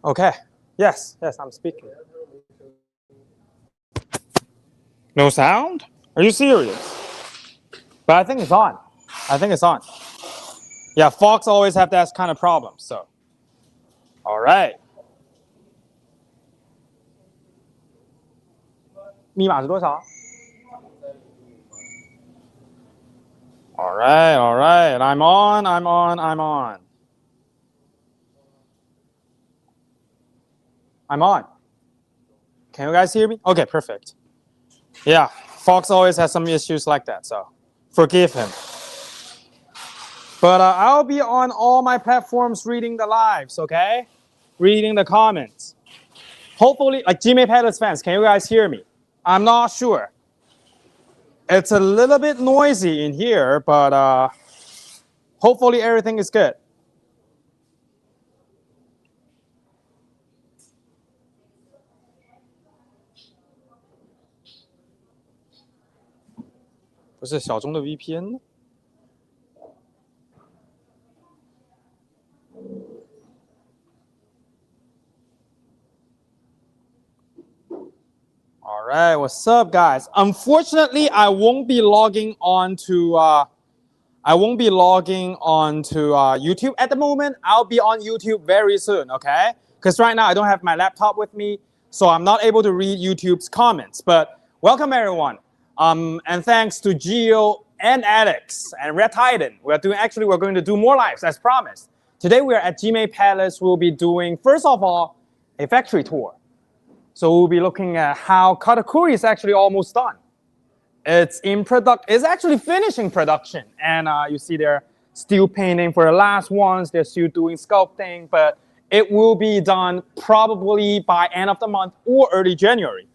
Okay. Yes, I'm speaking. No sound? Are you serious? But I think it's on. Yeah, Fox always have that kind of problem, so. All right. 密码是多少? All right. I'm on. I'm on. Can you guys hear me? Okay, perfect. Yeah, Fox always has some issues like that, so forgive him. But I'll be on all my platforms reading the lives, okay? Reading the comments. Hopefully, like GME Palace fans, can you guys hear me? I'm not sure. It's a little bit noisy in here, but hopefully everything is good. What's this? 小钟的 VPN 呢? All right, what's up, guys? Unfortunately, I won't be logging on to YouTube at the moment. I'll be on YouTube very soon, okay? Because right now I don't have my laptop with me, so I'm not able to read YouTube's comments. But welcome everyone, and thanks to Gio and Alex and RaddTitan. We're going to do more lives as promised. Today we are at JIMEI Palace. We'll be doing, first of all, a factory tour. So we'll be looking at how Katakuri is actually almost done. It's actually finishing production, and you see they're still painting for the last ones. They're still doing sculpting, but it will be done probably by end of the month or early January.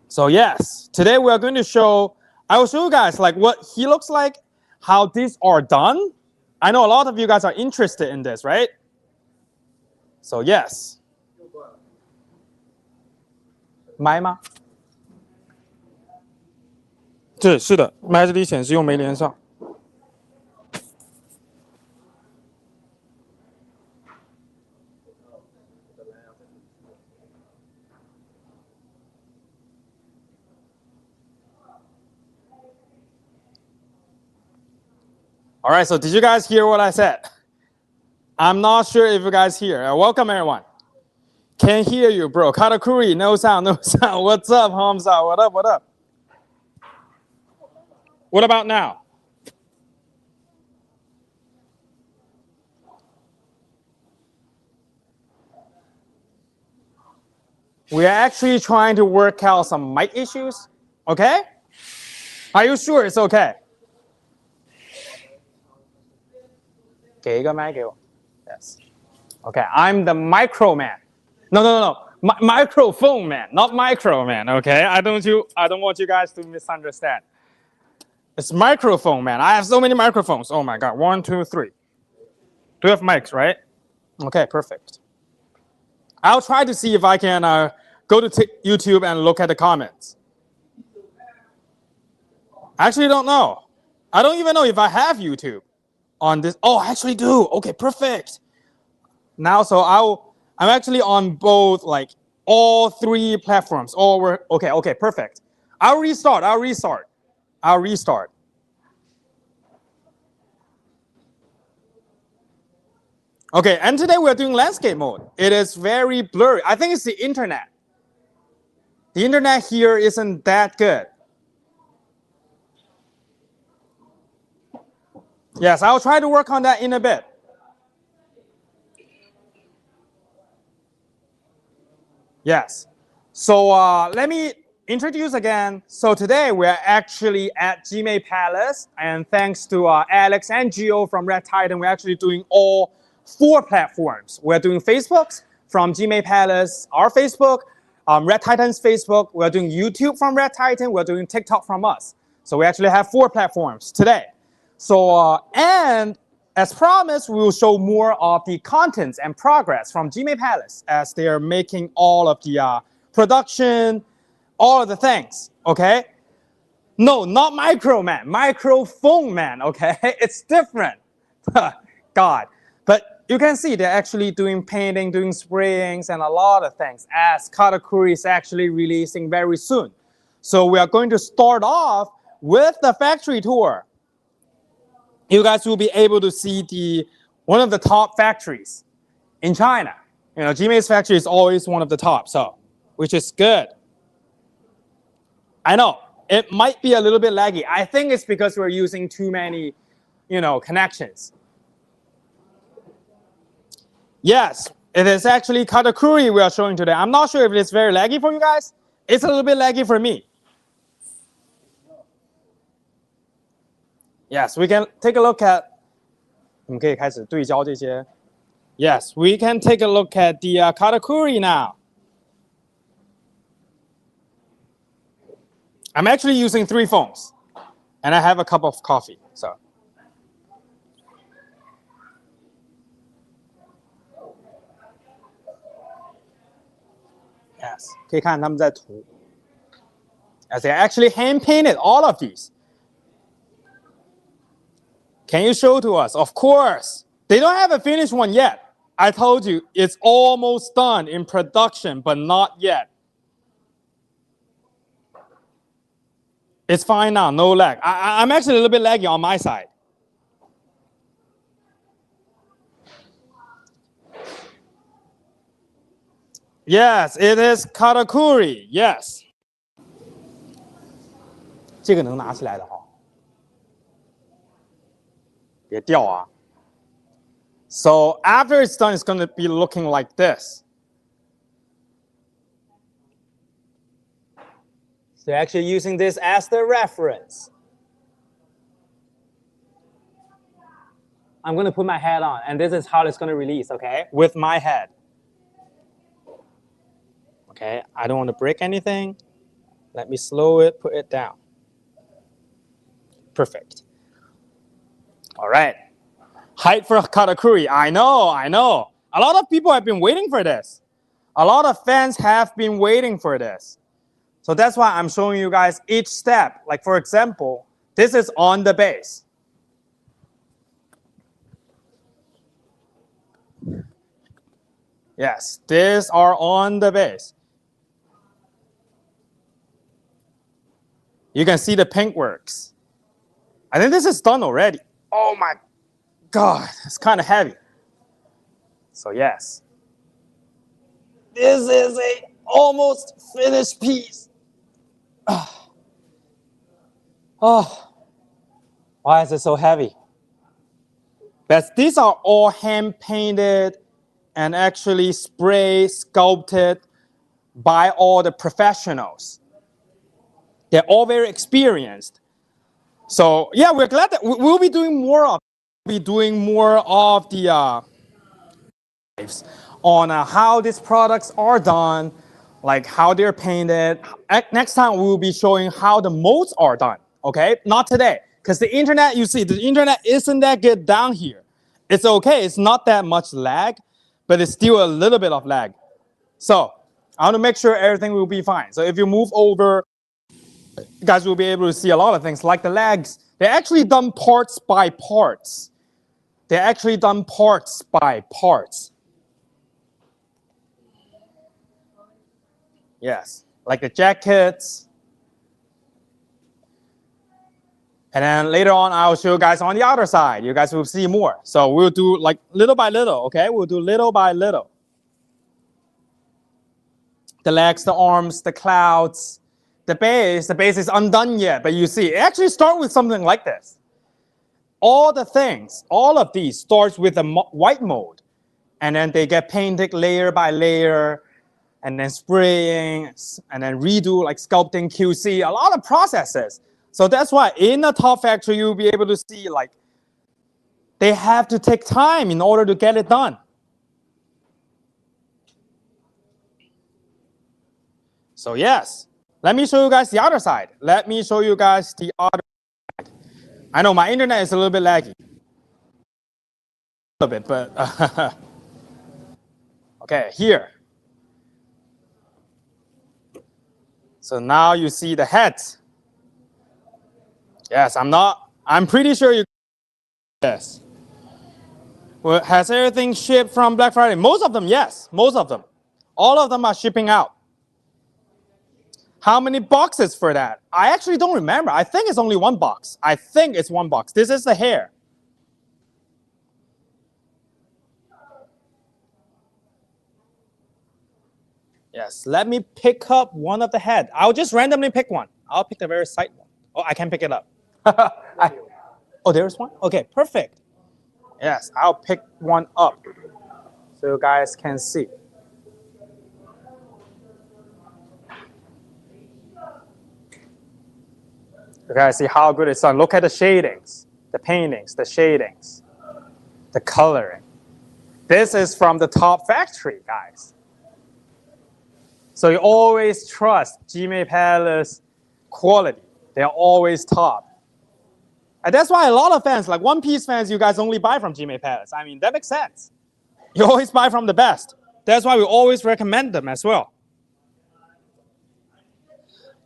So yes, today we are going to show. I will show you guys like what he looks like, how these are done. I know a lot of you guys are interested in this, right? So yes. 麦吗？是的，麦这里显示又没连上。All right, so did you guys hear what I said? I'm not sure if you guys hear. Welcome everyone. Can't hear you, bro. Katakuri, no sound. What's up, Hamza? What up? What about now? We are actually trying to work out some mic issues, okay? Are you sure it's okay? 给一个麦给我. Yes. Okay, I'm the micro man. No. Microphone man, not micro man, okay? I don't want you guys to misunderstand. It's microphone man. I have so many microphones. Oh my God, 1, 2, 3. Do you have mics, right? Okay, perfect. I'll try to see if I can go to YouTube and look at the comments. I actually don't know. I don't even know if I have YouTube on this. Oh, I actually do. Okay, perfect. Now, so I'm actually on both, like all 3 platforms. Okay, perfect. I'll restart. Okay, and today we're doing landscape mode. It is very blurry. I think it's the internet. The internet here isn't that good. Yes, I'll try to work on that in a bit. Yes. So let me introduce again. So today we're actually at JIMEI Palace, and thanks to Alex and Gio from RaddTitan, we're actually doing all 4 platforms. We're doing Facebooks from JIMEI Palace, our Facebook, RaddTitan's Facebook. We're doing YouTube from RaddTitan. We're doing TikTok from us. So we actually have 4 platforms today. So and as promised, we will show more of the contents and progress from JIMEI Palace as they are making all of the production, all of the things, okay? No, not micro man, microphone man, okay? It's different. God. But you can see they're actually doing painting, doing sprayings, and a lot of things as Katakuri is actually releasing very soon. So we are going to start off with the factory tour. You guys will be able to see one of the top factories in China. You know, JIMEI's factory is always one of the top, so which is good. I know it might be a little bit laggy. I think it's because we're using too many, you know, connections. Yes, it is actually Katakuri we are showing today. I'm not sure if it's very laggy for you guys. It's a little bit laggy for me. Yes, we can take a look at. 我们可以开始对焦这些. Yes, we can take a look at the Katakuri now. I'm actually using 3 phones, and I have a cup of coffee. So. Yes, 可以看他们在涂. As they actually hand painted all of these. Can you show to us? Of course. They don't have a finished one yet. I told you it's almost done in production, but not yet. It's fine now, no lag. I'm actually a little bit laggy on my side. Yes, it is Katakuri. Yes. 这个能拿起来的哈。别掉啊。So after it's done, it's going to be looking like this. So they're actually using this as the reference. I'm going to put my head on, and this is how it's going to release, okay? With my head. Okay, I don't want to break anything. Let me slow it, put it down. Perfect. All right. Height for Katakuri. I know. A lot of people have been waiting for this. A lot of fans have been waiting for this. So that's why I'm showing you guys each step. Like for example, this is on the base. Yes, these are on the base. You can see the paintworks. I think this is done already. Oh my God, it's kind of heavy. So yes, this is a almost finished piece. Oh, why is it so heavy? But these are all hand painted and actually spray sculpted by all the professionals. They're all very experienced. So yeah, we're glad that we'll be doing more of the lives on how these products are done, like how they're painted. Next time we will be showing how the molds are done. Okay, not today, because the internet, you see, the internet isn't that good down here. It's okay, it's not that much lag, but it's still a little bit of lag. So I want to make sure everything will be fine. So if you move over, you guys will be able to see a lot of things like the legs. They're actually done parts by parts. They're actually done parts by parts. Yes, like the jackets. And then later on, I'll show you guys on the other side. You guys will see more. So we'll do like little by little, okay? We'll do little by little. The legs, the arms, the clouds. The base is undone yet, but you see, it actually starts with something like this. All the things, all of these starts with a white mold, and then they get painted layer by layer, and then spraying, and then redo like sculpting, QC, a lot of processes. So that's why in the top factory, you'll be able to see like they have to take time in order to get it done. So yes. Let me show you guys the other side. Let me show you guys the other side. I know my internet is a little bit laggy. A little bit, but okay, here. So now you see the head. Yes, I'm pretty sure you. Yes. Well, has everything shipped from Black Friday? Most of them, yes. Most of them. All of them are shipping out. How many boxes for that? I actually don't remember. I think it's only one box. I think it's one box. This is the hair. Yes, let me pick up one of the head. I'll just randomly pick one. I'll pick the very side one. Oh, I can pick it up. Oh, there's one? Okay, perfect. Yes, I'll pick one up so you guys can see. You guys see how good it's done. Look at the shadings, the paintings, the shadings, the coloring. This is from the top factory, guys. So you always trust JIMEI Palace quality. They're always top. And that's why a lot of fans, like One Piece fans, you guys only buy from JIMEI Palace. I mean, that makes sense. You always buy from the best. That's why we always recommend them as well.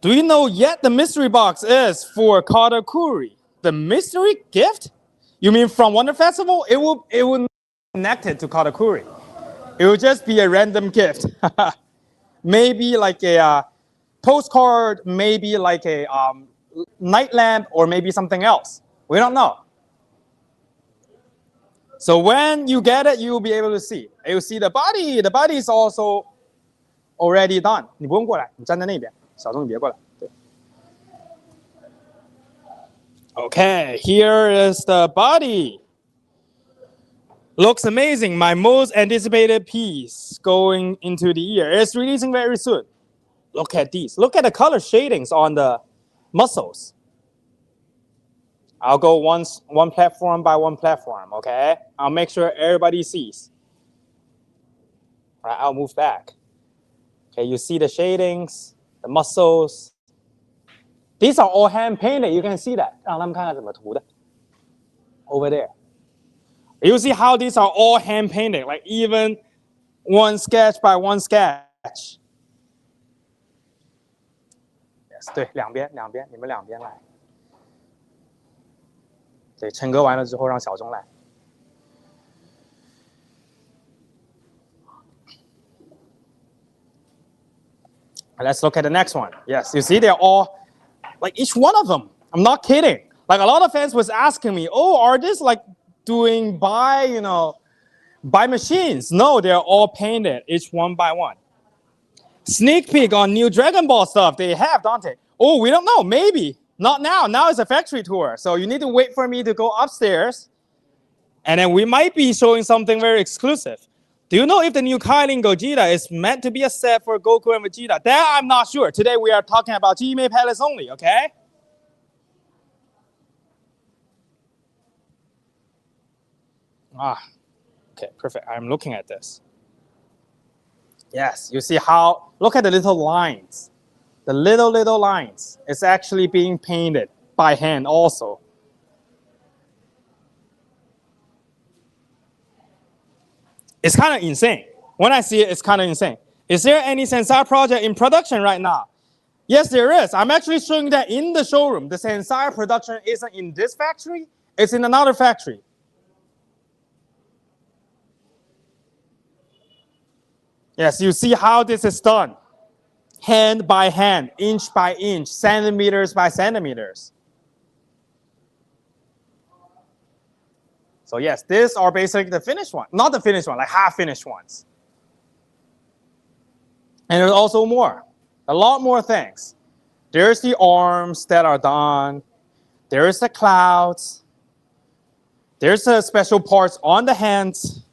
Do you know yet the mystery box is for Katakuri? The mystery gift? You mean from Wonder Festival? It will not be connected to Katakuri. It will just be a random gift. Maybe like a postcard, maybe like a night lamp, or maybe something else. We don't know. So when you get it, you will be able to see. You will see the body. The body is also already done. 你不用过来，你站在那边，小钟你别过来。对。Okay, here is the body. Looks amazing. My most anticipated piece going into the year. It's releasing very soon. Look at these. Look at the color shadings on the muscles. I'll go one platform by one platform, okay? I'll make sure everybody sees. All right, I'll move back. Okay, you see the shadings, the muscles. These are all hand painted. You can see that. 让他们看看怎么涂的. Over there. You see how these are all hand painted, like even one sketch by one sketch. Yes, 对，两边，你们两边来。对，陈哥完了之后让小钟来。Let's look at the next one. Yes, you see they're all, like each one of them. I'm not kidding. Like a lot of fans was asking me, oh, are these like doing by machines? No, they're all painted, each one by one. Sneak peek on new Dragon Ball stuff they have, don't they? Oh, we don't know, maybe. Not now. Now it's a factory tour. So you need to wait for me to go upstairs. And then we might be showing something very exclusive. Do you know if the new Kyling Gogeta is meant to be a set for Goku and Vegeta? That I'm not sure. Today we are talking about JIMEI Palace only, okay? Okay, perfect. I'm looking at this. Yes, you see how, look at the little lines. The little lines. It's actually being painted by hand also. It's kind of insane. When I see it, it's kind of insane. Is there any Saint Seiya project in production right now? Yes, there is. I'm actually showing that in the showroom. The Saint Seiya production isn't in this factory. It's in another factory. Yes, you see how this is done. Hand by hand, inch by inch, centimeters by centimeters. So yes, these are basically the finished one. Not the finished one, like half-finished ones. And there's also more. A lot more things. There's the arms that are done. There's the clouds. There's the special parts on the hands.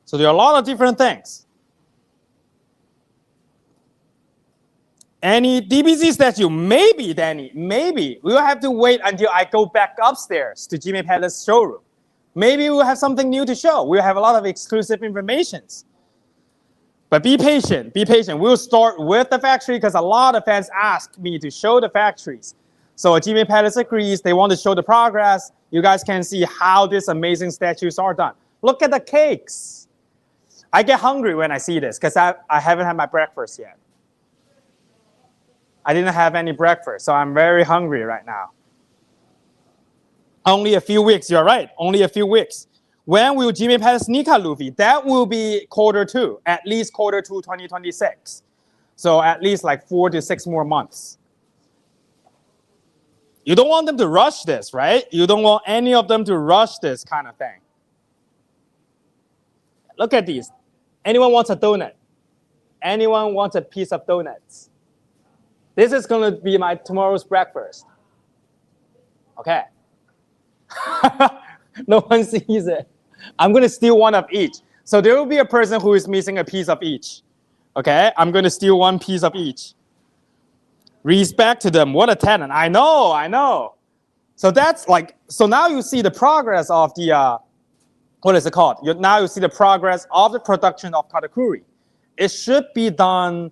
So there are a lot of different things. Any DBZ statue? Maybe, Danny, maybe. We will have to wait until I go back upstairs to JIMEI Palace showroom. Maybe we'll have something new to show. We'll have a lot of exclusive informations. But be patient, be patient. We'll start with the factory because a lot of fans ask me to show the factories. So JIMEI Palace agrees. They want to show the progress. You guys can see how these amazing statues are done. Look at the cakes. I get hungry when I see this because I haven't had my breakfast yet. I didn't have any breakfast, so I'm very hungry right now. Only a few weeks, you're right. Only a few weeks. When will GME Palace Nika Luffy? That will be Q2, at least Q2 2026. So at least like 4 to 6 more months. You don't want them to rush this, right? You don't want any of them to rush this kind of thing. Look at these. Anyone wants a donut? Anyone wants a piece of donuts? This is going to be my tomorrow's breakfast. Okay. No one sees it. I'm going to steal one of each. So there will be a person who is missing a piece of each. Okay, I'm going to steal one piece of each. Respect to them. What a talent. I know, I know. So that's like, so now you see the progress of the, what is it called? Now you see the progress of the production of katakuri. It should be done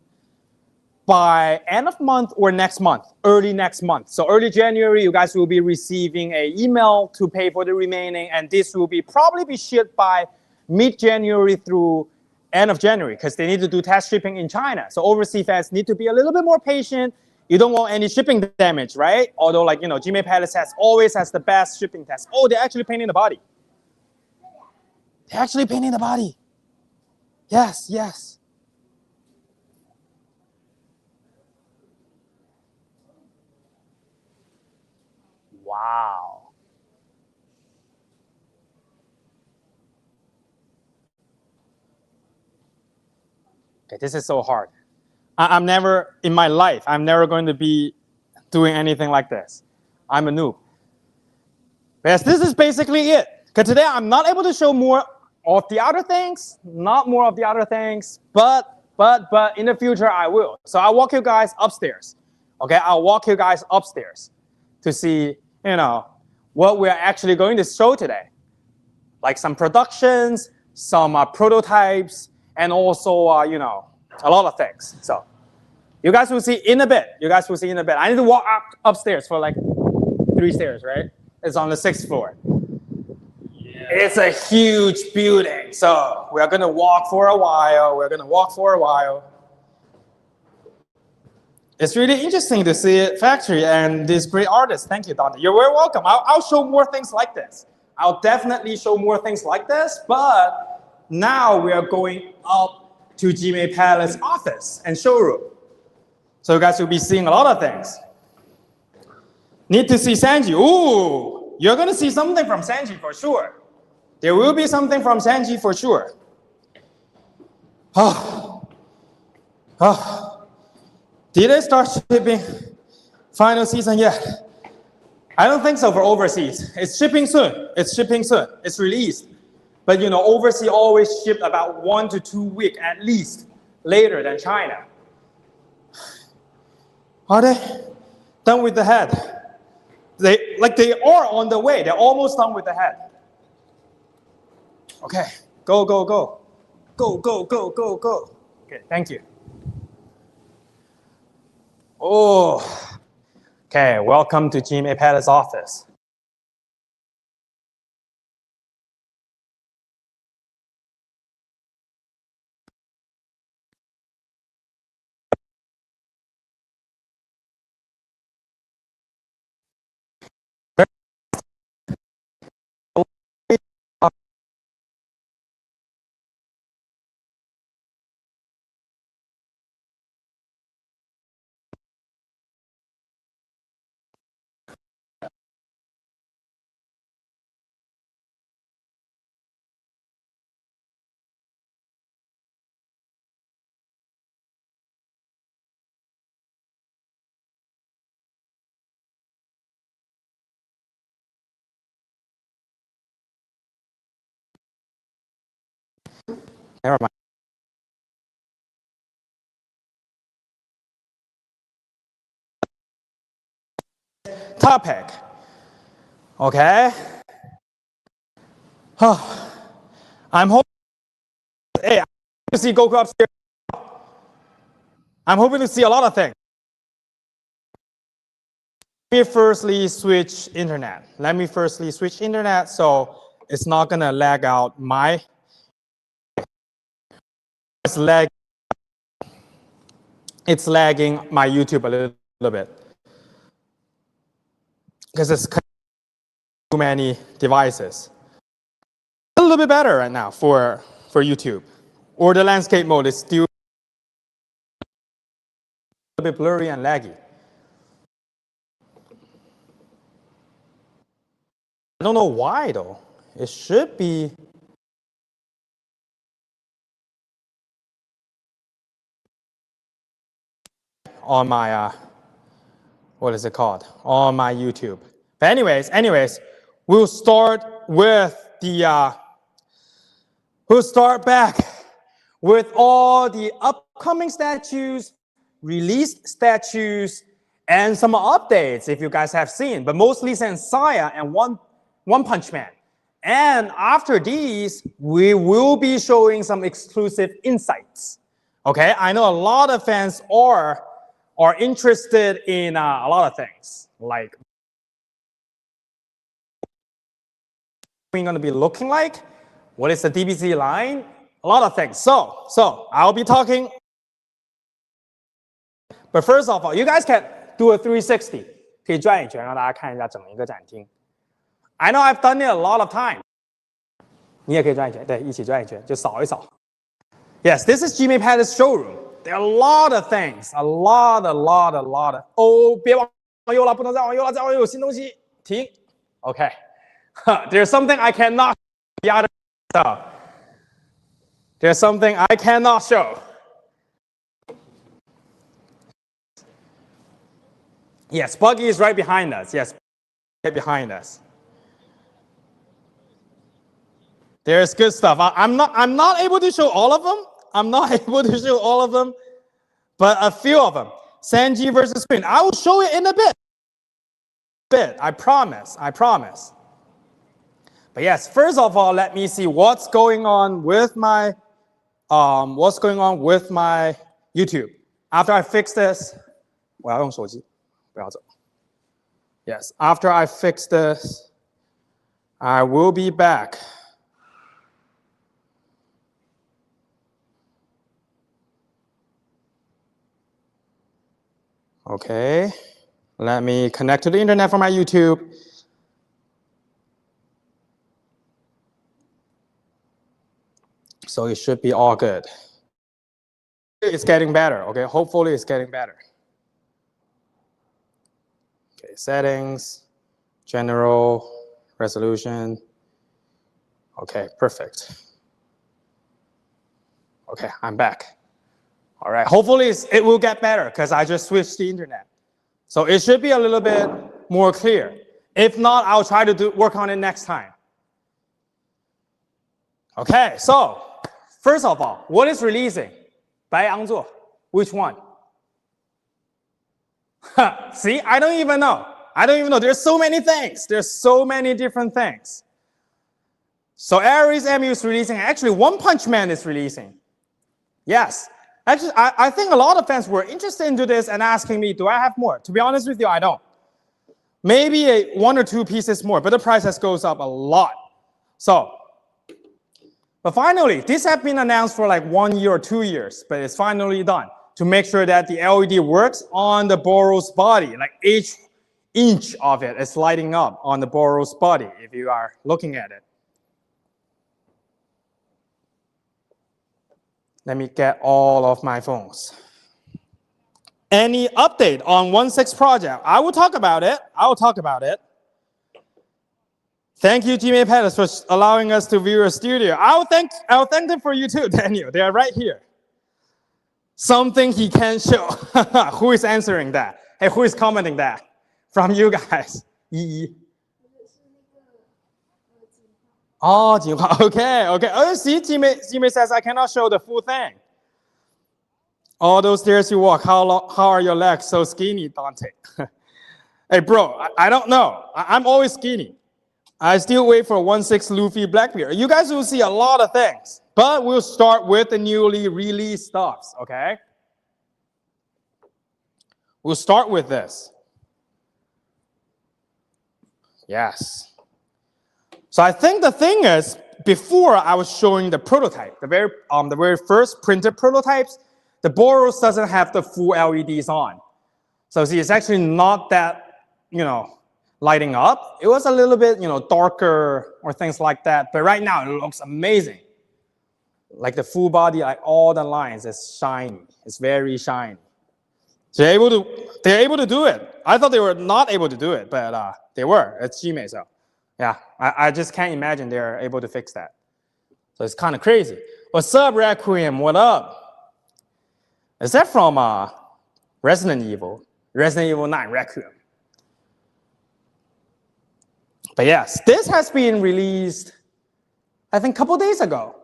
by end of month or next month, early next month. So early January, you guys will be receiving an email to pay for the remaining, and this will be probably be shipped by mid-January through end of January, because they need to do test shipping in China. So overseas fans need to be a little bit more patient. You don't want any shipping damage, right? Although, like, you know, GME Palace always has the best shipping test. Oh, they're actually painting the body. They're actually painting the body. Yes, yes. Wow. Okay, this is so hard. I'm never, in my life, I'm never going to be doing anything like this. I'm a noob. Yes, this is basically it. Because today I'm not able to show more of the other things, not more of the other things, but in the future I will. So I'll walk you guys upstairs. Okay, I'll walk you guys upstairs to see, you know, what we're actually going to show today. Like some productions, some prototypes, and also, you know, a lot of things. So you guys will see in a bit. You guys will see in a bit. I need to walk upstairs for like 3 stairs, right? It's on the 6th floor. Yeah. It's a huge building. So we're going to walk for a while. We're going to walk for a while. It's really interesting to see a factory and these great artists. Thank you, Dante. You're very welcome. I'll show more things like this. I'll definitely show more things like this, but now we are going up to GME Palace office and showroom. So you guys will be seeing a lot of things. Need to see Sanji. Ooh, you're going to see something from Sanji for sure. There will be something from Sanji for sure. Oh. Oh. Did they start shipping final season yet? I don't think so for overseas. It's shipping soon. It's shipping soon. It's released. But you know, overseas always ship about 1 to 2 weeks at least later than China. Are they done with the head? They are on the way. They're almost done with the head. Okay, go, go, go. Go, go, go, go, go. Okay, thank you. Oh, okay, welcome to GME Palace office. Never mind. Topic. Okay. Oh, I'm hoping. Hey, I'm hoping to see Goku upstairs. I'm hoping to see a lot of things. Let me firstly switch internet. Let me firstly switch internet so it's not gonna lag out my. It's lagging my YouTube a little bit because it's too many devices. A little bit better right now for YouTube. Or the landscape mode is still a bit blurry and laggy. I don't know why though. It should be on my what is it called? On my YouTube. But anyways, we'll start with the we'll start back with all the upcoming statues, released statues, and some updates if you guys have seen, but mostly Saint Seiya and One Punch Man. And after these, we will be showing some exclusive insights. Okay, I know a lot of fans are interested in a lot of things, like what going to be looking like, what is the DBC line, a lot of things. So I'll be talking. But first of all, you guys can do a 360, 可以转一圈，让大家看一下整一个展厅。I know I've done it a lot of times. 你也可以转一圈，对，一起转一圈，就扫一扫。Yes, this is GME Palace Showroom. There are a lot of things, a lot of. 哦，别往右了，不能再往右了，再往右有新东西，停。Okay. There's something I cannot show. There's something I cannot show. Yes, Buggy is right behind us. Yes, right behind us. There's good stuff. I'm not able to show all of them. I'm not able to show all of them, but a few of them. Sanji versus Queen. I will show it in a bit. I promise. But yes, first of all, let me see what's going on with my YouTube. After I fix this, 我要用手机，不要走。Yes, after I fix this, I will be back. Okay, let me connect to the internet for my YouTube. So it should be all good. It's getting better, okay? Hopefully it's getting better. Okay, settings, general, resolution. Okay, perfect. Okay, I'm back. All right, hopefully it will get better because I just switched the internet. So it should be a little bit more clear. If not, I'll try to work on it next time. Okay, so first of all, what is releasing? 白羊座, which one? See, I don't even know. There's so many things. There's so many different things. So Aries MU is releasing. Actually, One Punch Man is releasing. Yes. Actually, I think a lot of fans were interested into this and asking me, do I have more? To be honest with you, I don't. Maybe one or two pieces more, but the price has goes up a lot. So, but finally, this has been announced for like 1 year or 2 years, but it's finally done to make sure that the LED works on the Boros body, like each inch of it is lighting up on the Boros body if you are looking at it. Let me get all of my phones. Any update on 1.6 project? I will talk about it. Thank you, JIMEI Palace, for allowing us to view your studio. I'll thank them for you too, Daniel. They are right here. Something he can show. Who is answering that? Hey, who is commenting that? From you guys. Oh, okay. Oh, see, JIMEI says I cannot show the full thing. All those stairs you walk, how are your legs so skinny, Dante? Hey, bro, I don't know. I'm always skinny. I still wait for 1.6 Luffy Blackbeard. You guys will see a lot of things, but we'll start with the newly released stuffs, okay? We'll start with this. Yes. So I think the thing is, before I was showing the prototype, the very first printed prototypes, the Boros doesn't have the full LEDs on. So see, it's actually not that, lighting up. It was a little bit, darker or things like that. But right now, it looks amazing. Like the full body, like all the lines is shiny. It's very shiny. So they're able to do it. I thought they were not able to do it, but they were. It's JIMEI, so yeah. I just can't imagine they're able to fix that. So it's kind of crazy. What's up, Requiem? What up? Is that from Resident Evil? Resident Evil 9 Requiem. But yes, this has been released, I think, a couple days ago.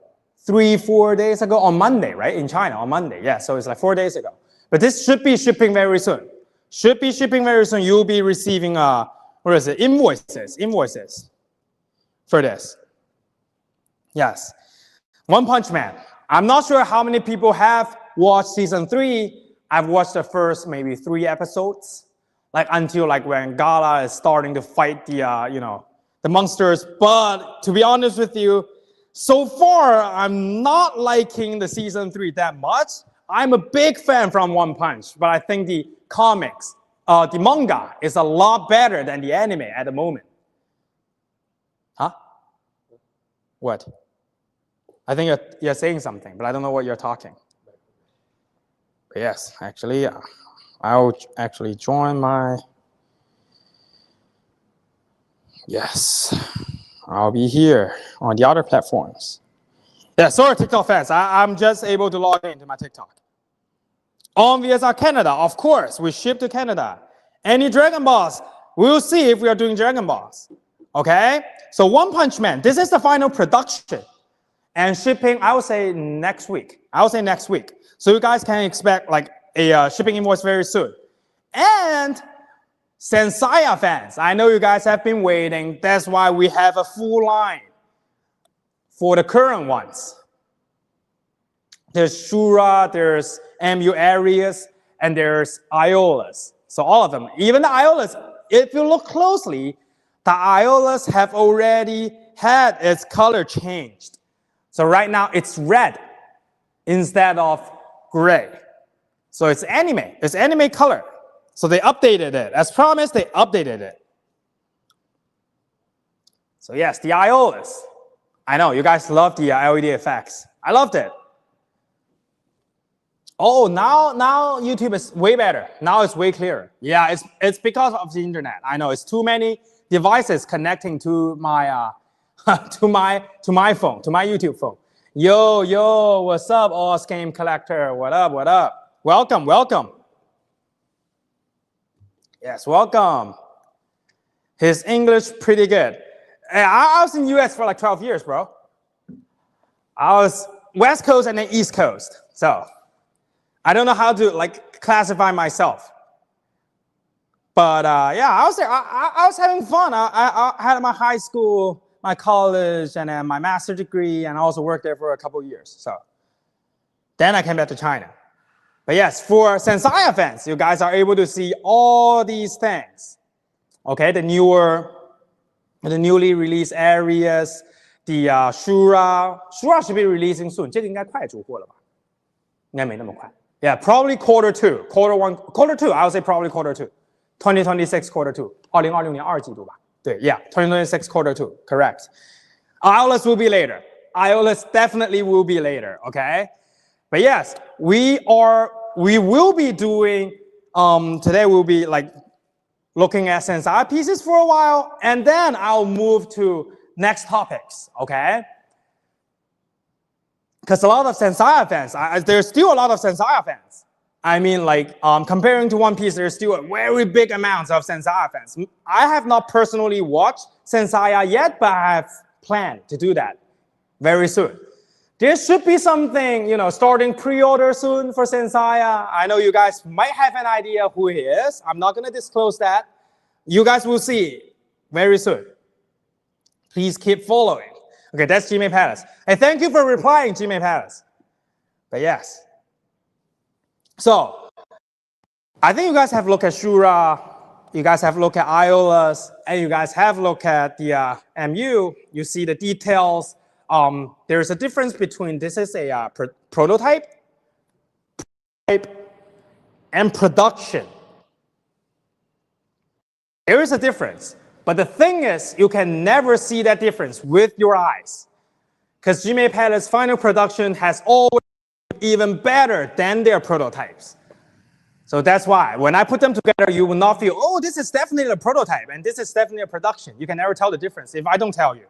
3-4 days ago on Monday, right? In China on Monday. Yeah, so it's like 4 days ago. But this should be shipping very soon. Should be shipping very soon. You'll be receiving, what is it? Invoices for this. Yes. One Punch Man. I'm not sure how many people have watched season 3. I've watched the first maybe 3 episodes, like until like when Gala is starting to fight the, the monsters. But to be honest with you, so far, I'm not liking the season 3 that much. I'm a big fan from One Punch, but I think the comics, the manga is a lot better than the anime at the moment. Huh? What? I think you're saying something, but I don't know what you're talking. But yes, actually, I'll actually join my... Yes. I'll be here on the other platforms. Yeah, sorry, TikTok fans. I'm just able to log into my TikTok. On VSR Canada, of course, we ship to Canada. Any Dragon Balls, we'll see if we are doing Dragon Balls. Okay? So One Punch Man, this is the final production. And shipping, I would say next week. So you guys can expect like a shipping invoice very soon. And Saint Seiya fans, I know you guys have been waiting. That's why we have a full line for the current ones. There's Shura, there's MU Aries, and there's Iolas. So all of them, even the Iolas, if you look closely, the Iolas have already had its color changed. So right now it's red instead of gray. So it's anime color. So they updated it. As promised, they updated it. So yes, the Iolas. I know, you guys love the LED effects. I loved it. Oh, now YouTube is way better. Now it's way clearer. Yeah, it's because of the internet. I know, it's too many devices connecting to my to my phone, to my YouTube phone. Yo, what's up, Oz Game Collector? What up? Welcome. Yes, welcome. His English pretty good. I was in US for like 12 years, bro. I was West Coast and then East Coast. So I don't know how to like classify myself. But yeah, I was there. I was having fun. I had my high school, my college, and then my master's degree, and I also worked there for a couple of years. So then I came back to China. But yes, for Saint Seiya fans, you guys are able to see all these things. Okay, the newly released Aries, the Shura should be releasing soon. 这个应该快出货了吧？应该没那么快。Yeah, probably quarter 2, quarter 2. I would say probably quarter 2, 2026 quarter 2. 2026年2季度吧？对 ，Yeah, 2026 quarter 2, correct. Iolas will be later. Iolas definitely will be later. Okay. But yes, we will be doing, today we'll be like looking at Saint Seiya pieces for a while, and then I'll move to next topics, okay? Because a lot of Saint Seiya fans, there's still a lot of Saint Seiya fans. I mean, like, comparing to One Piece, there's still a very big amount of Saint Seiya fans. I have not personally watched Saint Seiya yet, but I have planned to do that very soon. There should be something, starting pre-order soon for Saint Seiya. I know you guys might have an idea who he is. I'm not going to disclose that. You guys will see very soon. Please keep following. Okay, that's GME Palace. And thank you for replying, GME Palace. But yes. So, I think you guys have looked at Shura. You guys have looked at Iolas. And you guys have looked at the MU. You see the details. There's a difference between this is a prototype and production. There is a difference. But the thing is, you can never see that difference with your eyes. Because JIMEI Palace final production has always been even better than their prototypes. So that's why when I put them together, you will not feel, oh, this is definitely a prototype and this is definitely a production. You can never tell the difference if I don't tell you,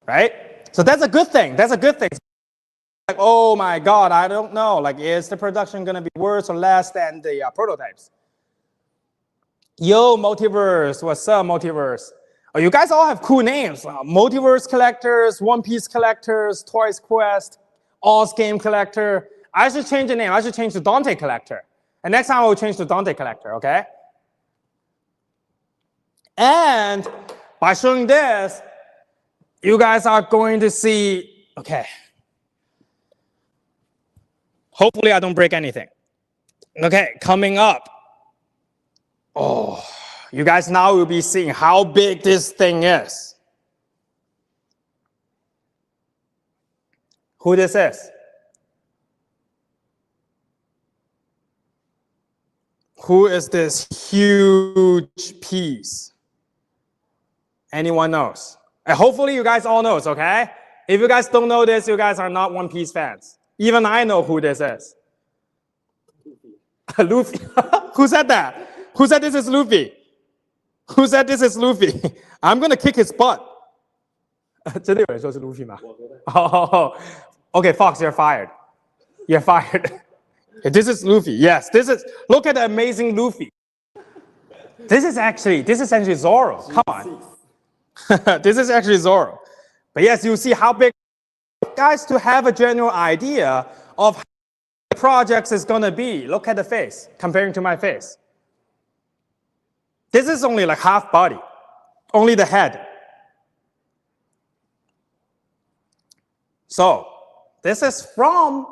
right? So that's a good thing. That's a good thing. Like, oh my God, I don't know. Like, is the production going to be worse or less than the prototypes? Yo, Multiverse, what's up, Multiverse? Oh, you guys all have cool names. Multiverse collectors, One Piece collectors, Toys Quest, Oz Game collector. I should change the name. I should change to Dante collector. And next time I will change to Dante collector, okay? And by showing this, you guys are going to see, okay. Hopefully I don't break anything. Okay, coming up. Oh, you guys now will be seeing how big this thing is. Who this is? Who is this huge piece? Anyone knows? And hopefully you guys all know, okay? If you guys don't know this, you guys are not One Piece fans. Even I know who this is. Luffy. Who said that? Who said this is Luffy? Who said this is Luffy? I'm gonna kick his butt. 真的有人说是 Luffy 吗？ Oh, okay, Fox, you're fired. You're fired. This is Luffy. Yes, this is. Look at the amazing Luffy. This is actually Zoro. Come on. This is actually Zoro. But yes, you see how big. Guys, to have a general idea of how the project is gonna be. Look at the face comparing to my face. This is only like half body, only the head. So this is from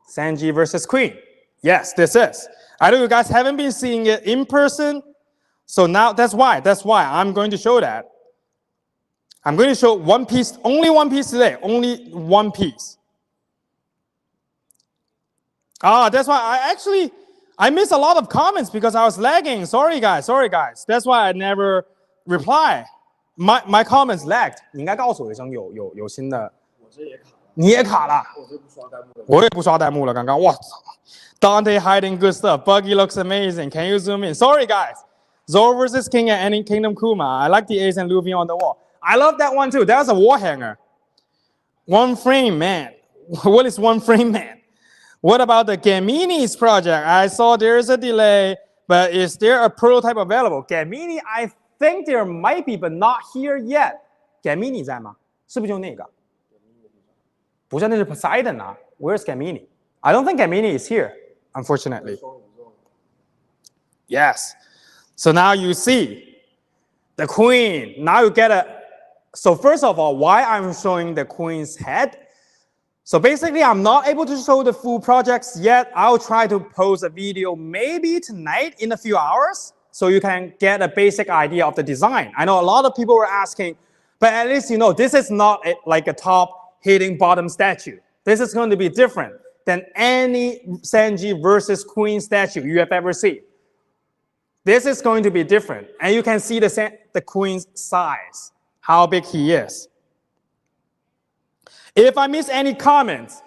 Sanji versus Queen. Yes, this is. I know you guys haven't been seeing it in person. So now that's why I'm going to show that. I'm going to show one piece, only one piece today, only one piece. That's why I missed a lot of comments because I was lagging. Sorry guys. That's why I never reply. My comments lagged. 你应该告诉我一声有新的。你也卡了。我也不刷弹幕了，刚刚。哇操 Dante hiding good stuff. Buggy looks amazing. Can you zoom in? Sorry guys. Zoro versus King and any Kingdom Kuma. I like the Ace and Luffy on the wall. I love that one too. That's a wall hanger. One frame, man. What is one frame, man? What about the Gamini's project? I saw there is a delay, but is there a prototype available? Gamini, I think there might be, but not here yet. Gamini 在吗？是不是就那个？不是，那是 Poseidon 啊。Where's Gamini? I don't think Gamini is here, unfortunately. Yes. So now you see the queen. Now you get a. So first of all, why I'm showing the queen's head? So basically, I'm not able to show the full projects yet. I'll try to post a video maybe tonight in a few hours so you can get a basic idea of the design. I know a lot of people were asking, but at least you know this is not like a top hitting bottom statue. This is going to be different than any Sanji versus Queen statue you have ever seen. This is going to be different. And you can see the Queen's size, how big he is. If I miss any comments,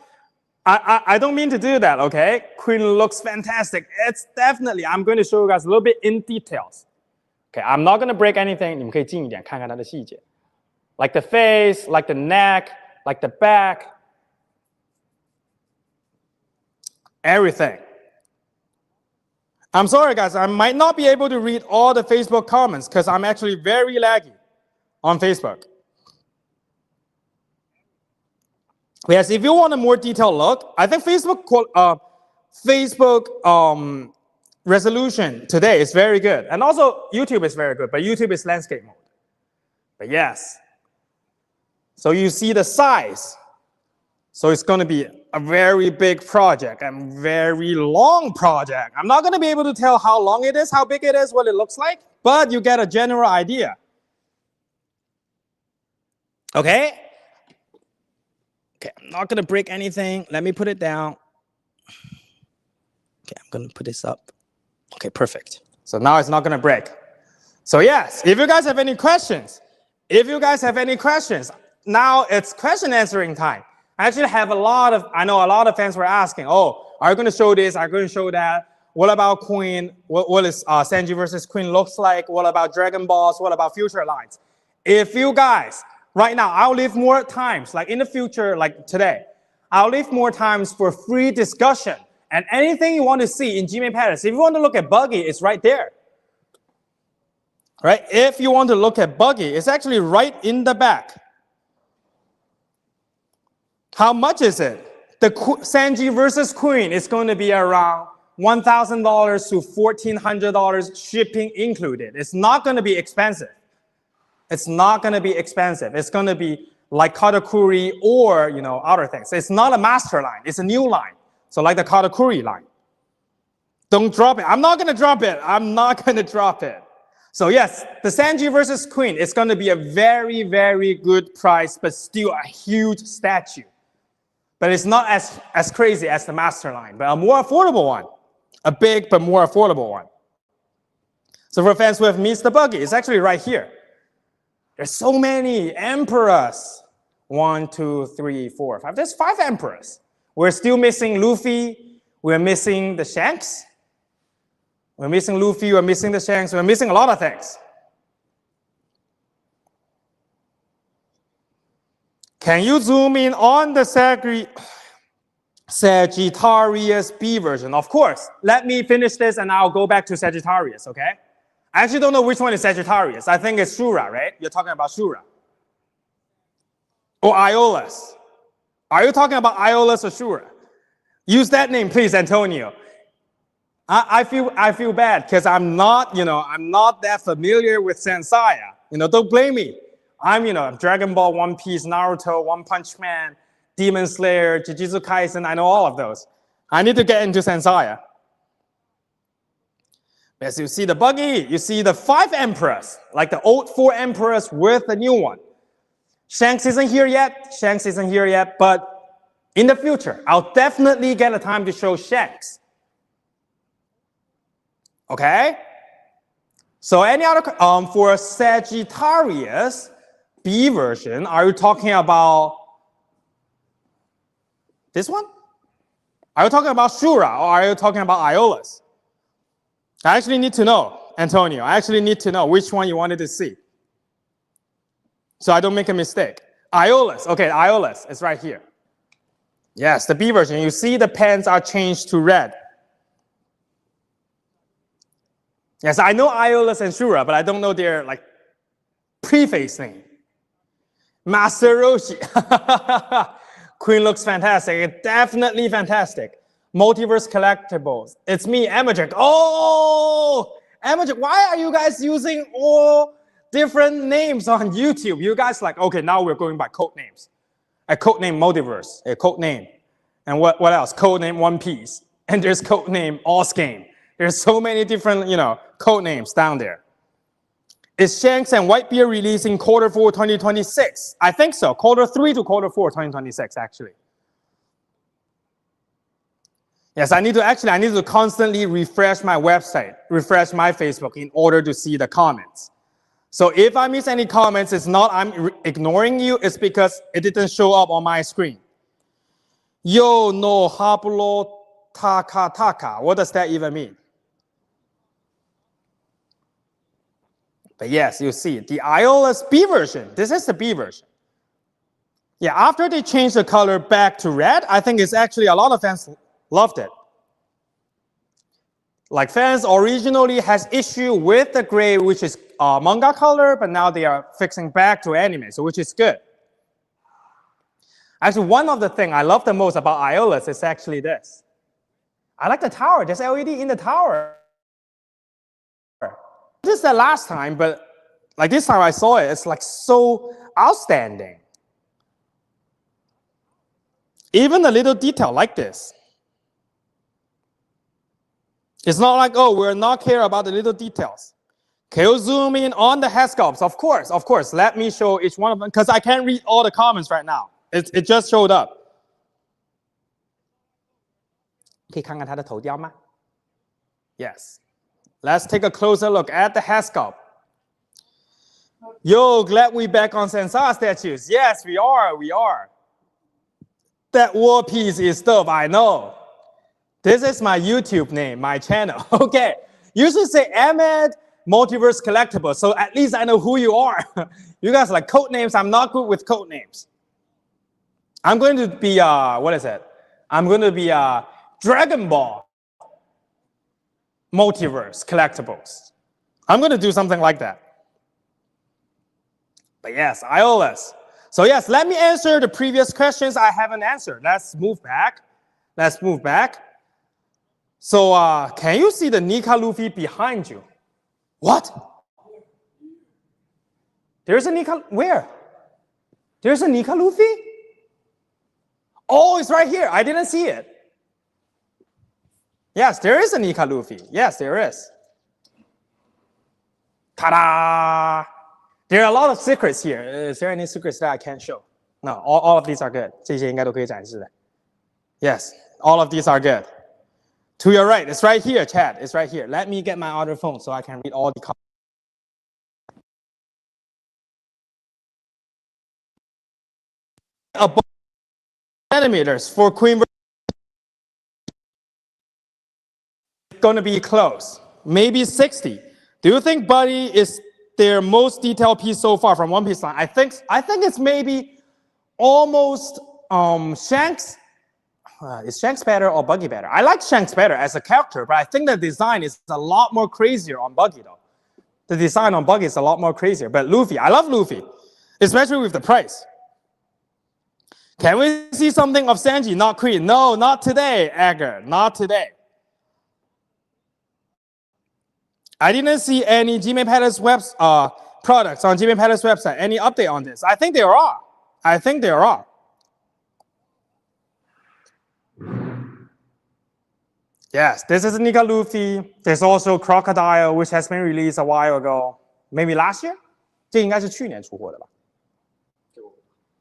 I don't mean to do that, okay? Queen looks fantastic. It's definitely, I'm going to show you guys a little bit in details. Okay, I'm not going to break anything. 你们可以近一点看看它的细节. Like the face, like the neck, like the back. Everything. I'm sorry, guys. I might not be able to read all the Facebook comments because I'm actually very laggy on Facebook. Yes, if you want a more detailed look, I think Facebook resolution today is very good. And also YouTube is very good, but YouTube is landscape mode. But yes. So you see the size. So it's going to be a very big project and very long project. I'm not going to be able to tell how long it is, how big it is, what it looks like, but you get a general idea. Okay? Okay, I'm not going to break anything. Let me put it down. Okay, I'm going to put this up. Okay, perfect. So now it's not going to break. So yes, if you guys have any questions, now it's question answering time. I actually have I know a lot of fans were asking, oh, are you going to show this? Are you going to show that? What about Queen? What is Sanji versus Queen looks like? What about Dragon Balls? What about future lines? If you guys, right now, I'll leave more times, like in the future, like today, I'll leave more times for free discussion. And anything you want to see in GME Palace, if you want to look at Buggy, it's right there. Right? If you want to look at Buggy, it's actually right in the back. How much is it? The Sanji versus Queen is going to be around $1,000 to $1,400 shipping included. It's not going to be expensive. It's not going to be expensive. It's going to be like Katakuri or, you know, other things. It's not a master line. It's a new line. So like the Katakuri line. Don't drop it. I'm not going to drop it. I'm not going to drop it. So yes, the Sanji versus Queen is going to be a very, very good price, but still a huge statue. But it's not as crazy as the master line, but a more affordable one. A big but more affordable one. So for fans who have missed the Buggy, it's actually right here. There's so many emperors. 1, 2, 3, 4, 5. There's 5 emperors. We're still missing Luffy. We're missing the Shanks. We're missing Luffy. We're missing the Shanks. We're missing a lot of things. Can you zoom in on the Sagittarius B version? Of course. Let me finish this and I'll go back to Sagittarius, okay? I actually don't know which one is Sagittarius. I think it's Shura, right? You're talking about Shura. Or Iolus. Are you talking about Iolus or Shura? Use that name, please, Antonio. I feel bad because I'm not that familiar with Saint Seiya. Don't blame me. I'm, Dragon Ball, One Piece, Naruto, One Punch Man, Demon Slayer, Jujutsu Kaisen. I know all of those. I need to get into Saint Seiya. As you see the Buggy, you see the 5 emperors, like the old 4 emperors with the new one. Shanks isn't here yet, but in the future, I'll definitely get a time to show Shanks. Okay? So any other, for Sagittarius B version, are you talking about this one? Are you talking about Shura or are you talking about Iolus? I actually need to know, Antonio. I actually need to know which one you wanted to see. So I don't make a mistake. Iolus, okay, Iolus is right here. Yes, the B version. You see the pens are changed to red. Yes, I know Iolus and Shura, but I don't know their preface name. Master Roshi. Queen looks fantastic. Definitely fantastic. Multiverse collectibles. It's me, Emajek. Oh, Emajek, why are you guys using all different names on YouTube? You guys okay, now we're going by code names. A code name Multiverse, a code name. And what else? Code name One Piece. And there's code name Oz Game. There's so many different, code names down there. Is Shanks and Whitebeard releasing Q4 2026? I think so. Q3 to Q4 2026, actually. Yes, I need to constantly refresh my website, refresh my Facebook in order to see the comments. So if I miss any comments, it's not I'm ignoring you, it's because it didn't show up on my screen. Yo no hablo taka. What does that even mean? But yes, you see, the Iolus B version, this is the B version. Yeah, after they changed the color back to red, I think it's actually a lot of fans loved it. Fans originally has issue with the gray, which is manga color, but now they are fixing back to anime, so which is good. Actually, one of the things I love the most about Iolus is actually this. I like the tower. There's LED in the tower. This is the last time, but this time I saw it, it's so outstanding. Even a little detail like this. It's not oh, we're not care about the little details. Can you zoom in on the head sculpts? Of course. Let me show each one of them, because I can't read all the comments right now. It just showed up. 可以看看它的头雕吗? Yes. Let's take a closer look at the head sculpt. Yo, glad we back on Saint Seiya statues. Yes, we are. We are. That war piece is dope. I know. This is my YouTube name, my channel. Okay. You should say Ahmed Multiverse Collectible. So at least I know who you are. You guys like code names. I'm not good with code names. I'm going to be what is it? I'm going to be Dragon Ball Multiverse Collectibles. I'm going to do something like that. But yes, iOS. So yes, let me answer the previous questions I haven't answered. Let's move back. Let's move back. So can you see the Nika Luffy behind you? What? There's a Nika, where? There's a Nika Luffy? Oh, it's right here. I didn't see it. Yes, there is a Nika Luffy. Yes, there is. Ta-da! There are a lot of secrets here. Is there any secrets that I can't show? No, all of these are good. 这些应该都可以展示的. Yes, all of these are good. To your right, it's right here, Chad. It's right here. Let me get my other phone so I can read all the comments. Above centimeters for Queen. It's going to be close. Maybe 60. Do you think Buddy is their most detailed piece so far from One Piece line? I think it's maybe almost Shanks. Is Shanks better or Buggy better? I like Shanks better as a character, but I think the design is a lot more crazier on Buggy though. The design on Buggy is a lot more crazier. But Luffy, I love Luffy, especially with the price. Can we see something of Sanji, not Queen? No, not today, Edgar. Not today. I didn't see any GME Palace products on GME Palace website. Any update on this? I think there are. I think there are. Yes, this is Nika Luffy. There's also Crocodile, which has been released a while ago. Maybe last year? 这应该是去年出货的吧?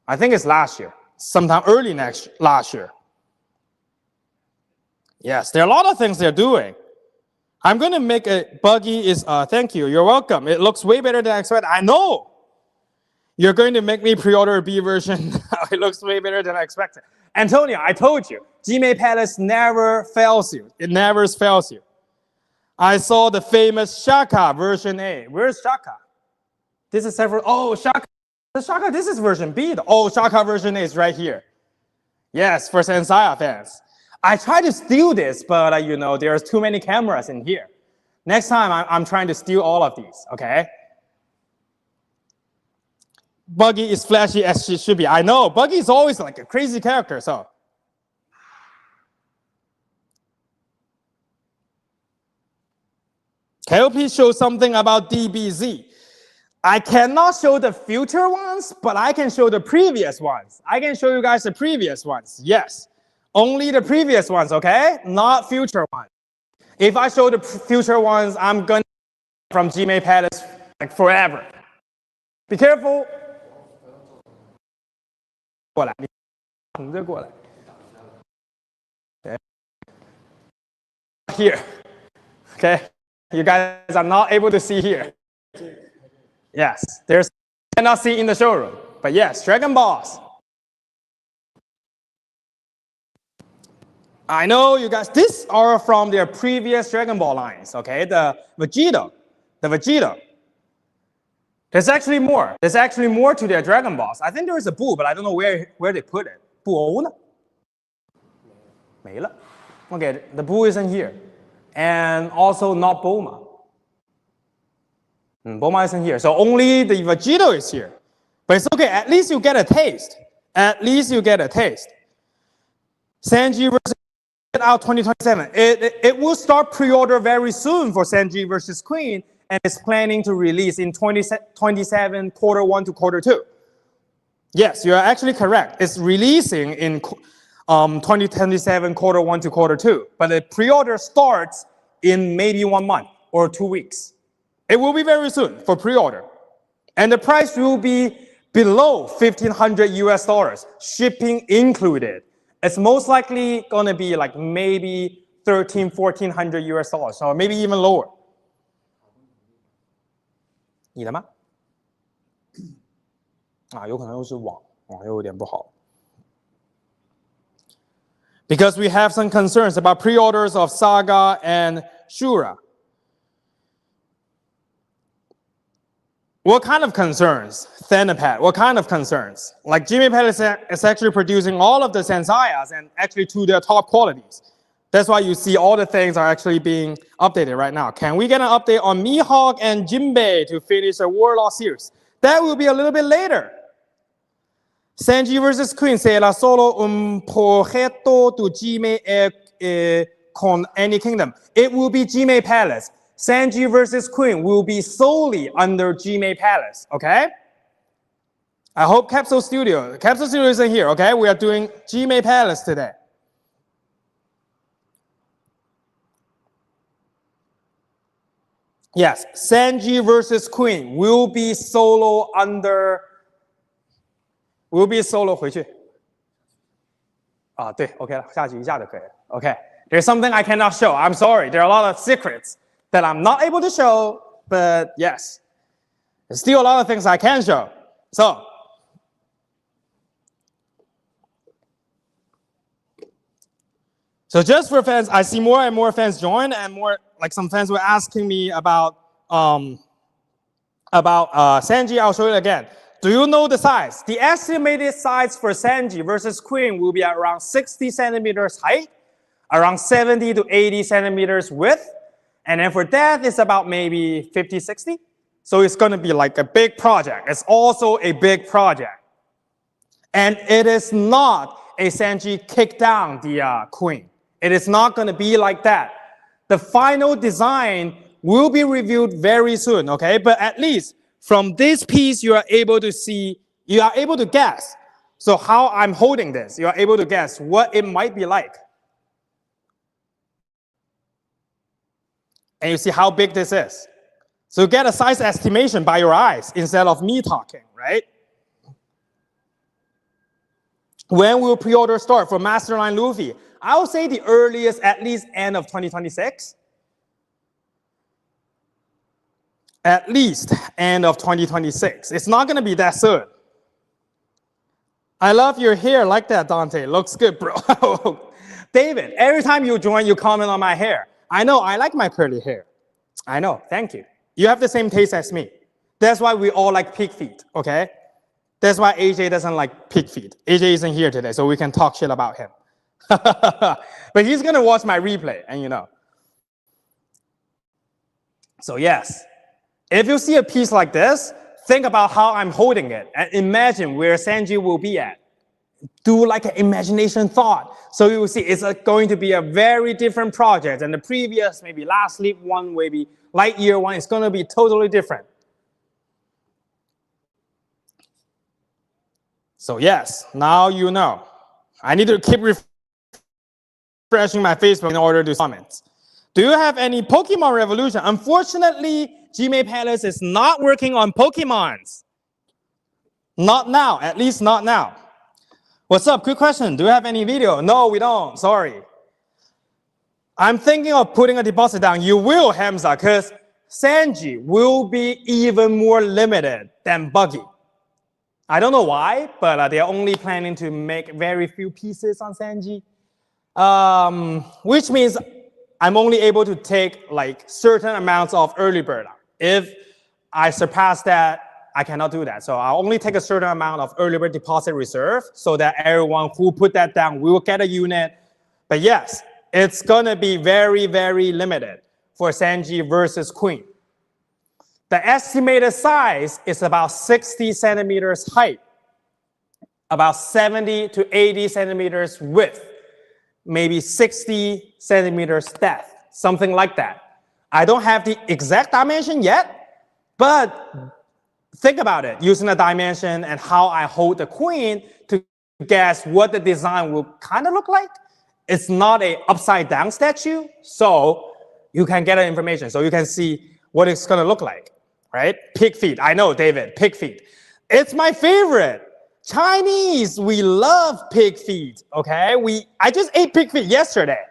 I think it's last year. Sometime early last year. Yes, there are a lot of things they're doing. I'm going to make a Buggy is, thank you, you're welcome. It looks way better than I expected. I know. You're going to make me pre-order a B version. It looks way better than I expected. Antonio, I told you, GME Palace never fails you. It never fails you. I saw the famous Shaka version A. Where's Shaka? This is several, oh, Shaka. The Shaka, this is version B. Oh, Shaka version A is right here. Yes, for Saint Seiya fans. I tried to steal this, but you know, there's too many cameras in here. Next time, I'm trying to steal all of these, okay? Buggy is flashy as she should be. I know, Buggy is always like a crazy character, so. Can you please show something about DBZ? I cannot show the future ones, but I can show the previous ones. I can show you guys the previous ones, yes. Only the previous ones, okay? Not future ones. If I show the future ones, I'm gonna from GME Palace like forever. Be careful. Here, okay? You guys are not able to see here. Yes, there's cannot see in the showroom, but yes, Dragon Balls. I know you guys, these are from their previous Dragon Ball lines, okay? The Vegeta. There's actually more. There's actually more to their Dragon Balls. I think there is a Boo, but I don't know where they put it. Boo呢? 没了. Okay, the Boo isn't here. And also not Bulma. Bulma isn't here. So only the Vegeta is here. But it's okay, at least you get a taste. At least you get a taste. Sanji versus out 2027. It will start pre-order very soon for Sanji versus Queen, and it's planning to release in 2027 quarter 1 to quarter 2. Yes, you're actually correct. It's releasing in 2027 quarter 1 to quarter 2, but the pre-order starts in maybe 1 month or 2 weeks. It will be very soon for pre-order, and the price will be below $1,500 US, shipping included. It's most likely gonna be like maybe $1,400 US, or maybe even lower. 你的吗?啊，有可能又是网又有点不好。Because we have some concerns about pre-orders of Saga and Shura. What kind of concerns? Thanapat, what kind of concerns? Like GME Palace is actually producing all of the Saint Seiyas and actually to their top qualities. That's why you see all the things are actually being updated right now. Can we get an update on Mihawk and JIMEI to finish the Warlord series? That will be a little bit later. Sanji versus Queen sarà solo un progetto to GME con any kingdom. It will be GME Palace. Sanji versus Queen will be solely under GME Palace, okay? I hope Capsule Studio isn't here, okay? We are doing GME Palace today. Yes, Sanji versus Queen will be solo under, will be solo 回去。啊，对 ，OK 了，下去一下就可以了。OK, there's something I cannot show. I'm sorry. There are a lot of secrets that I'm not able to show, but yes, there's still a lot of things I can show. So just for fans, I see more and more fans join, and more like some fans were asking me about Sanji. I'll show you again. Do you know the size? The estimated size for Sanji versus Queen will be around 60 centimeters height, around 70 to 80 centimeters width. And then for Death, it's about maybe 50, 60. So it's going to be like a big project. It's also a big project. And it is not a Sanji kick down the Queen. It is not going to be like that. The final design will be reviewed very soon, okay? But at least from this piece, you are able to see, you are able to guess. So how I'm holding this, you are able to guess what it might be like. And you see how big this is. So you get a size estimation by your eyes instead of me talking, right? When will pre-order start for Masterline Luffy? I would say the earliest, at least end of 2026. At least end of 2026. It's not going to be that soon. I love your hair like that, Dante. Looks good, bro. David, every time you join, you comment on my hair. I know, I like my curly hair. I know, thank you. You have the same taste as me. That's why we all like pig feet, okay? That's why AJ doesn't like pig feet. AJ isn't here today, so we can talk shit about him. But he's gonna watch my replay, and you know. So yes, if you see a piece like this, think about how I'm holding it, and imagine where Sanji will be at. Do like an imagination thought. So you will see it's going to be a very different project than the previous, maybe Last Leap one, maybe Lightyear one. It's going to be totally different. So yes, now you know. I need to keep refreshing my Facebook in order to comment. Do you have any Pokemon Revolution? Unfortunately, GME Palace is not working on Pokemons. Not now, at least not now. What's up? Quick question. Do you have any video? No, we don't. Sorry. I'm thinking of putting a deposit down. You will, Hamza, because Sanji will be even more limited than Buggy. I don't know why, but they're only planning to make very few pieces on Sanji. Which means I'm only able to take like certain amounts of early bird. If I surpass that, I cannot do that. So I'll only take a certain amount of early bird deposit reserve so that everyone who put that down will get a unit. But yes, it's gonna be very, very limited for Sanji versus Queen. The estimated size is about 60 centimeters height, about 70 to 80 centimeters width, maybe 60 centimeters depth, something like that. I don't have the exact dimension yet, but think about it, using the dimension and how I hold the Queen to guess what the design will kind of look like. It's not an upside down statue, so you can get information, so you can see what it's gonna look like, right? Pig feet, I know, David, pig feet. It's my favorite. Chinese, we love pig feet, okay? I just ate pig feet yesterday.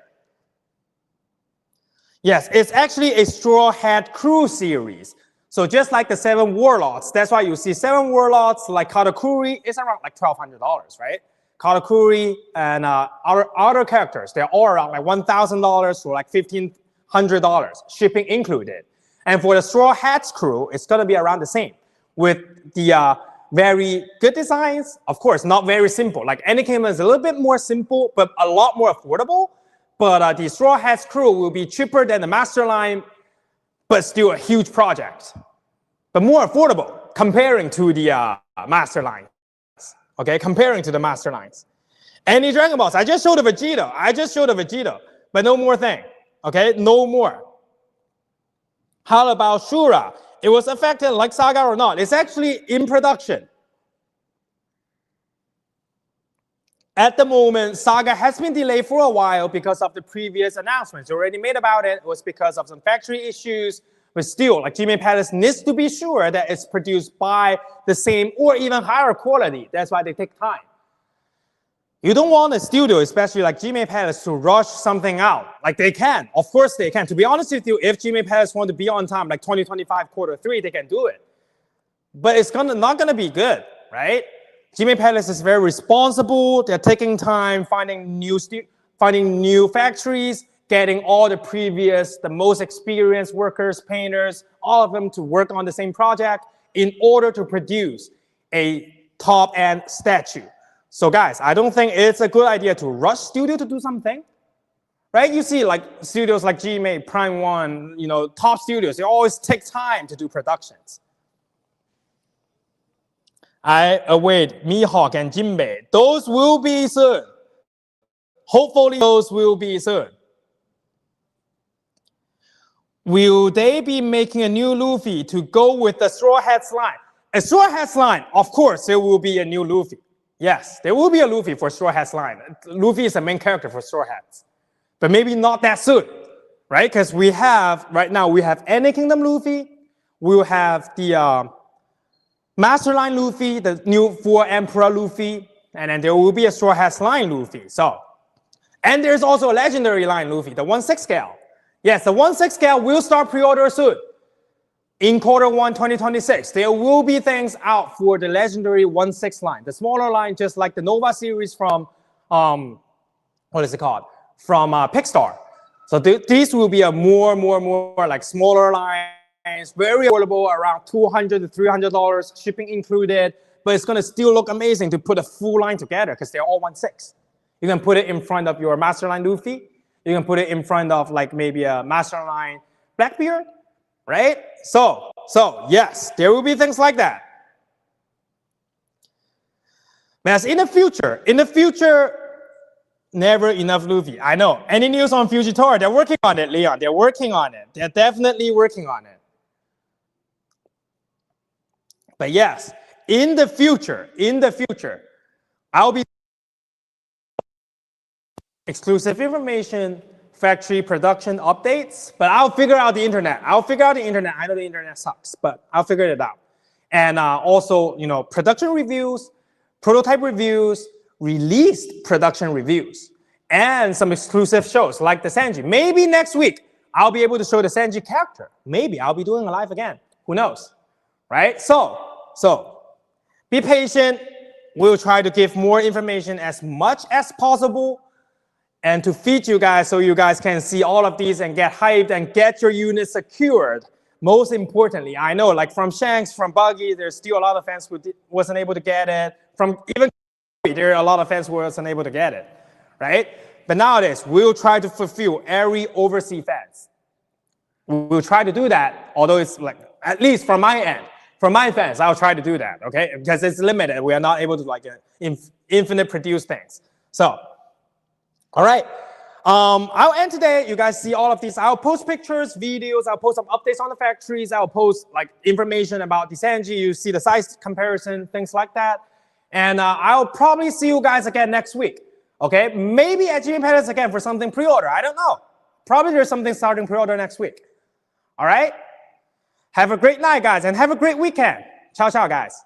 Yes, it's actually a Straw Hat Crew series. So just like the 7 warlords, that's why you see 7 warlords like Katakuri is around like $1,200, right? Katakuri and other characters, they're all around like $1,000 to like $1,500, shipping included. And for the Straw Hats crew, it's gonna be around the same with the very good designs. Of course, not very simple. Like Anakin is a little bit more simple, but a lot more affordable. But the Straw Hats crew will be cheaper than the Master Line, but still a huge project. But more affordable comparing to the Master Line. Okay, comparing to the Master Lines. Any Dragon Balls, I just showed a Vegeta. But no more thing. Okay, no more. How about Shura? It was affected like Saga or not? It's actually in production. At the moment, Saga has been delayed for a while because of the previous announcements already made about it. It was because of some factory issues, but still, like GME Palace needs to be sure that it's produced by the same or even higher quality. That's why they take time. You don't want a studio, especially like GME Palace, to rush something out. Like they can, of course they can. To be honest with you, if GME Palace want to be on time, like 2025 quarter 3, they can do it. But it's not gonna be good, right? GME Palace is very responsible. They're taking time, finding new factories, getting all the most experienced workers, painters, all of them to work on the same project in order to produce a top-end statue. So guys, I don't think it's a good idea to rush studio to do something, right? You see like studios like GME, Prime One, you know, top studios, they always take time to do productions. I await Mihawk and Jinbei. Those will be soon. Hopefully those will be soon. Will they be making a new Luffy to go with the Straw Hats line? A Straw Hats line, of course, there will be a new Luffy. Yes, there will be a Luffy for Straw Hats line. Luffy is the main character for Straw Hats. But maybe not that soon, right? Because right now we have Any Kingdom Luffy, we will have the Master Line Luffy, the new 4 Emperor Luffy, and then there will be a Straw Hats line Luffy. So, and there's also a legendary line Luffy, the 1/6 scale. Yes, the 1/6 scale will start pre-order soon. In Q1 2026, there will be things out for the legendary 1/6 line, the smaller line, just like the Nova series from, what is it called? From Pixar. So these will be a more like smaller lines, very affordable, around $200 to $300, shipping included, but it's gonna still look amazing to put a full line together because they're all 1/6. You can put it in front of your Master Line Luffy. You can put it in front of like maybe a Master Line Blackbeard, right? So yes, there will be things like that. But in the future, never enough Luffy. I know. Any news on Fujitora? They're working on it, Leon. They're working on it. They're definitely working on it. But yes, in the future, I'll be exclusive information, factory production updates, but I'll figure out the internet. I know the internet sucks, but I'll figure it out. And also, you know, production reviews, prototype reviews, released production reviews, and some exclusive shows like the Sanji. Maybe next week, I'll be able to show the Sanji character. Maybe I'll be doing a live again. Who knows, right? So be patient. We'll try to give more information as much as possible and to feed you guys so you guys can see all of these and get hyped and get your units secured. Most importantly, I know like from Shanks, from Buggy, there's still a lot of fans who wasn't able to get it. From even there are a lot of fans who wasn't able to get it, right? But nowadays, we'll try to fulfill every overseas fans. We'll try to do that, although it's like, at least from my end, from my fans, I'll try to do that, okay? Because it's limited. We are not able to like infinite produce things. So, all right. I'll end today. You guys see all of these. I'll post pictures, videos. I'll post some updates on the factories. I'll post like information about the Sanji. You see the size comparison, things like that. And I'll probably see you guys again next week. Okay? Maybe at GME Palace again for something pre-order. I don't know. Probably there's something starting pre-order next week. All right? Have a great night, guys, and have a great weekend. Ciao, ciao, guys.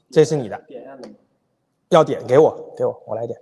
这是你的，要点，给我，我来点。